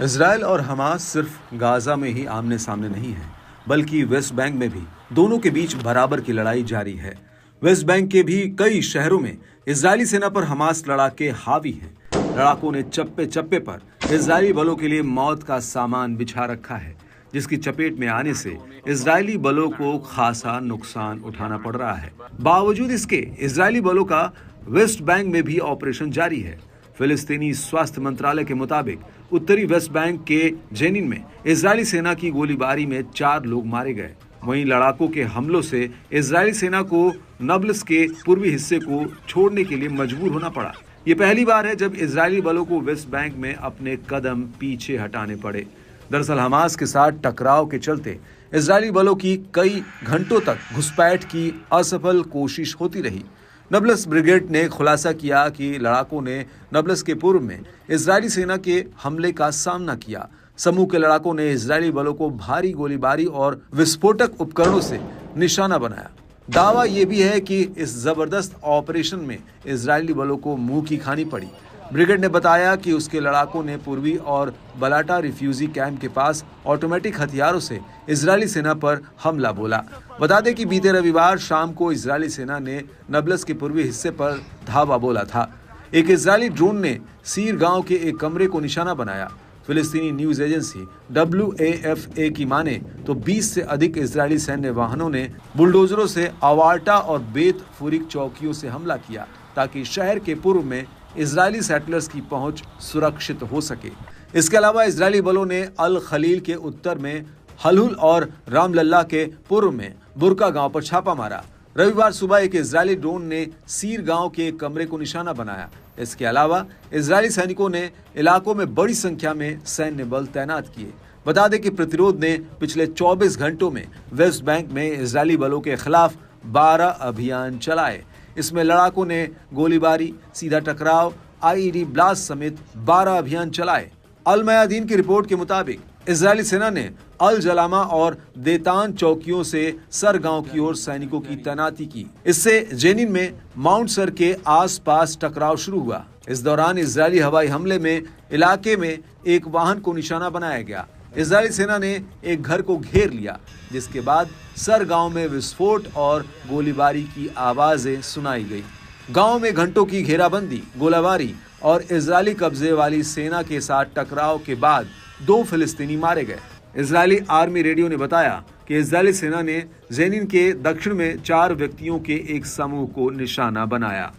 Israel और Hamas सिर्फ Gaza में ही आमने सामने नहीं है, बल्कि वेस्ट बैंक में भी दोनों के बीच बराबर की लड़ाई जारी है। वेस्ट बैंक के भी कई शहरों में इजरायली सेना पर हमास लड़ाके हावी हैं। लड़ाकों ने चप्पे चप्पे पर इजरायली बलों के लिए मौत का सामान बिछा रखा है, जिसकी चपेट में आने से इजरायली बलों को खासा नुकसान उठाना पड़ रहा है। बावजूद इसके इजरायली बलों का वेस्ट बैंक में भी ऑपरेशन जारी है। फिलिस्तीनी स्वास्थ्य मंत्रालय के मुताबिक उत्तरी वेस्ट बैंक के जेनिन में इजरायली सेना की गोलीबारी में 4 लोग मारे गए। वहीं लड़ाकों के हमलों से इजरायली सेना को नबल्स के पूर्वी हिस्से को छोड़ने के लिए मजबूर होना पड़ा। ये पहली बार है जब इजरायली बलों को वेस्ट बैंक में अपने कदम पीछे हटाने पड़े। दरअसल हमास के साथ टकराव के चलते इजरायली बलों की कई घंटों तक घुसपैठ की असफल कोशिश होती रही। नबल्स ब्रिगेड ने खुलासा किया कि लड़ाकों ने नबल्स के पूर्व में इजरायली सेना के हमले का सामना किया। समूह के लड़ाकों ने इजरायली बलों को भारी गोलीबारी और विस्फोटक उपकरणों से निशाना बनाया। दावा यह भी है कि इस जबरदस्त ऑपरेशन में इजरायली बलों को मुंह की खानी पड़ी। ब्रिगेड ने बताया कि उसके लड़ाकों ने पूर्वी और बलाटा रिफ्यूजी कैंप के पास ऑटोमेटिक हथियारों से इजरायली सेना पर हमला बोला। बता दें कि बीते रविवार शाम को इजरायली सेना ने नबल्स के पूर्वी हिस्से पर धावा बोला था। एक इजरायली ड्रोन ने सीर गांव के एक कमरे को निशाना बनाया। फिलिस्तीनी न्यूज एजेंसी WAFA की माने तो 20 से अधिक इजरायली सैन्य वाहनों ने बुलडोजरों से अवार्टा और बेत फुरिक चौकियों से हमला किया, ताकि शहर के पूर्व में इजरायली सेटलर्स की पहुंच सुरक्षित हो सके। इसके अलावा इजरायली बलों ने अल खलील के उत्तर में हलहुल और रामलल्ला के पूर्व में बुरका गांव पर छापा मारा। रविवार सुबह एक इजरायली ड्रोन ने सीर गांव के एक कमरे को निशाना बनाया। इसके अलावा इजरायली सैनिकों ने इलाकों में बड़ी संख्या में सैन्य बल तैनात किए। बता दें कि प्रतिरोध ने पिछले 24 घंटों में वेस्ट बैंक में इजरायली बलों के खिलाफ 12 अभियान चलाए। इसमें लड़ाकों ने गोलीबारी, सीधा टकराव, IED ब्लास्ट समेत 12 अभियान चलाए। अल मयादीन की रिपोर्ट के मुताबिक इजरायली सेना ने अल जलामा और देतान चौकियों से सर गांव की ओर सैनिकों की तैनाती की। इससे जेनिन में माउंट सर के आसपास टकराव शुरू हुआ। इस दौरान इजरायली हवाई हमले में इलाके में एक वाहन को निशाना बनाया गया। इजरायली सेना ने एक घर को घेर लिया, जिसके बाद सर गांव में विस्फोट और गोलीबारी की आवाजें सुनाई गई। गांव में घंटों की घेराबंदी, गोलाबारी और इजरायली कब्जे वाली सेना के साथ टकराव के बाद 2 फिलिस्तीनी मारे गए। इजरायली आर्मी रेडियो ने बताया कि इजरायली सेना ने जेनिन के दक्षिण में 4 व्यक्तियों के एक समूह को निशाना बनाया।